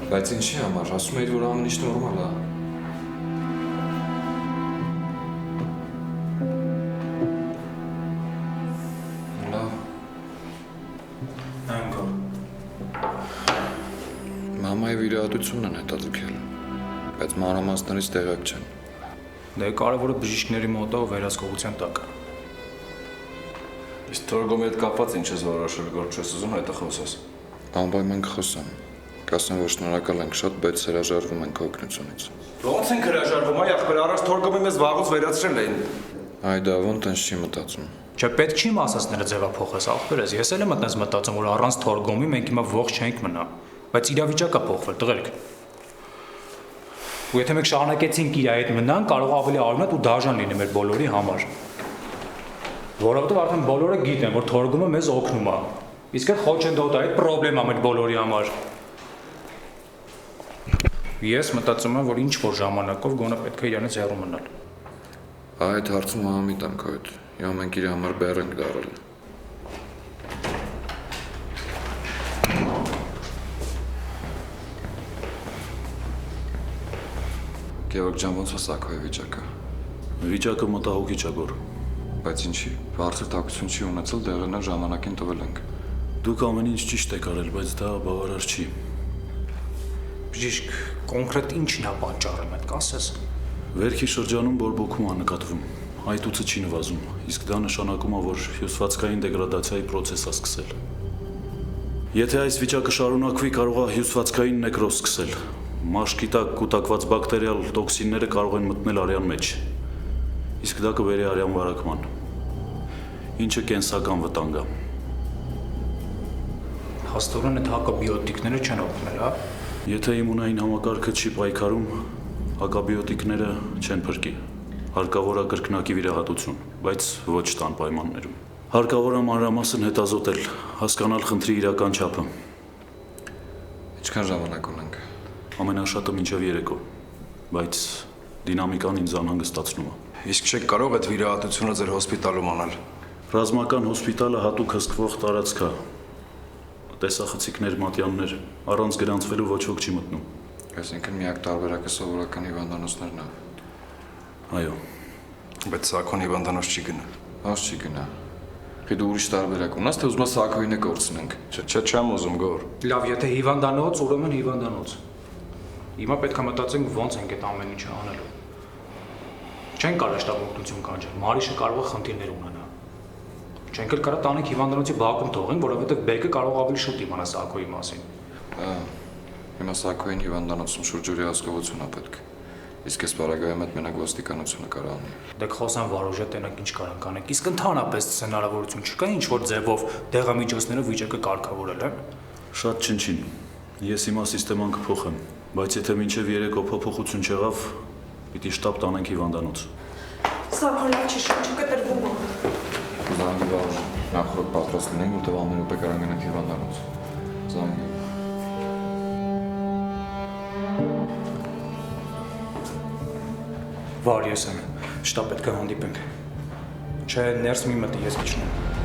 Բայց ինչի համար, ասում էիր, որ ամեն ինչ նորմալ է։ Լավ։ Այնքո։ Մամայի վիրահատությունն են հետաձգել, բայց մանրամասներից տեղյակ չեն։ Դե կարևորը բժիշկների մոտ է ու վերահսկողության տակ։ Իսկ Թորգոմի հետ կապված ինչ ես որոշել, որ չես ուզում հետը խոսես։ Անպայման կխոսեմ։ Կասեմ, որ շնորհակալ ենք շատ, բայց հրաժարվում ենք օգնությունից։ Ո՞նց ենք հրաժարվում, այ ախպեր, առանց Թորգոմի մեզ վաղուց վերացրել էին։ Այ դա ո՞ն տենց չի մտածում։ Չէ, պետք չի մասածները ձևափոխես, ախպերես։ Ես էլ եմ այդպես մտածում, որ առանց Թորգոմի մենք հիմա ողջ չենք մնա, բայց իրավիճակը փոխվել, տղերք։ Ու եթե մենք շարունակեցինք իր հետ մնան, կարող ավելի արունատ ու դաժան լինի մեր բոլորի համար։ Որովհետև արդեն բոլորը գիտեն, որ Թորգոմը մեզ օգնում է։ Իսկ այդ Խոչենդոտը այդ խնդրեմա մեր բոլորի համար։ Ես մտածում եմ, որ ինչ որ ժամանակով գոնե պետք է իրանից հեռու մնալ։ Այդ հարցում համամիտ եմ քո հետ։ Եվ մենք իր համար բեռ ենք դարել։ Գևորգ ջան, ոնց է Սաքոյի վիճակը։ Վիճակը մտահոգիչ է, Գոր։ Բայց ինչի, բարձր տաքություն չի ունեցել, դեղերն ժամանակին տվել ենք։ Դուք ամեն ինչ ճիշտ եք արել, բայց դա բավարար չի։ Բժիշկ, կոնկրետ ինչն է պատճառը, մտք ասես։ Վերքի շրջանում բորբոքում է նկատվում, այտուցը չի նվազում, իսկ դա նշանակում է, որ հյուսվածքային դեգրադացիայի պրոցես է սկսել։ Եթե այս վիճակը շարունակվի, կարող է հյուսվածքային նեկրոզ սկսել։ Մաշկի տակ կուտակված բակտերիալ տոքսինները կարող են մտնել արյան մեջ, իսկ դա կբերի արյան վարակման, ինչը կենսական վտանգ է։ Հաստորեն այդ հակաբիոտիկները չեն օգնել, հա։ Եթե իմունային համակարգը չի պայքարում, հակաբիոտիկները չեն փրկի։ Հարկավոր է կրկնակի վիրահատություն, բայց ոչ տան պայմաններում։ Հարկավոր է մանրամասն հետազոտել, հասկանալ խնդրի իրական չափը։ Ինչքան ժամանակ ունենք։ Ամենաշատը մինչև երեկո, բայց դինամիկան ինձ անհանգստացնում է։ Իսկ չեք կարող այդ վիրահատությունը ձեր հոսպիտալում անել։ Ռազմական հոսպիտալը հատուկ հսկվող տարածք է։ Տեսախցիկներ, մատյաններ, առանց գրանցվելու ոչ ոք չի մտնում։ Այսինքն միակ տարբերակը սովորական հիվանդանոցներն է։ Այո։ Բայց Սաքոն հիվանդանոց չի գնա։ Ոնց չի գնա։ Դու ուրիշ տարբերակ ունես, թե ուզում ես Սաքոյինը կորցնենք։ Չէ, չեմ ուզում, Գոր։ Լավ, եթե հիվանդանոց, ուրեմն հիվանդանոց։ Հիմա պետք է մտածենք ոնց ենք այդ ամեն ինչը անելու։ Չենք կարող շտապօգնություն կանչել, Մարիշը կարող է խնդիրներ ունենա։ Չենք էլ կարող տանենք հիվանդանոցի բակում թողենք, որովհետև բեկը կարող ավելի շուտ իմանա Սաքոյի մասին։ Հիմա Սաքոյին հիվանդանոցում շուրջօրյա հասկողություն է պետք։ Իսկ այս բարագայում այդ մենակ ոստիկանությունը կարող անի։ Դե խոսան վարոժը տենակ ինչ կարող անենք։ Իսկ ընդհանրապես հնարավորություն չկա ինչ որ ձևով դեղամիջոցներով վիճակը կարգավորել, հա։ Շատ չնչին։ Ես հիմա սիստեման կփոխեմ, բայց եթե մինչև երեկո փոփոխություն չեղավ, պիտի շտապ տանենք հիվանդանոց։ Սաքոն լավ չի, շուտ չկտրվում է։ Զանգի վարժ, նախորդ պատրաստ լինենք, որտեղ ամեն ուպե կարող գնանք հիվանդանոց։ Զանգի։ Վար ես եմ, շտապ պետք է հանդիպենք։ Չէ, ներս մի մտի, ես քիչն եմ։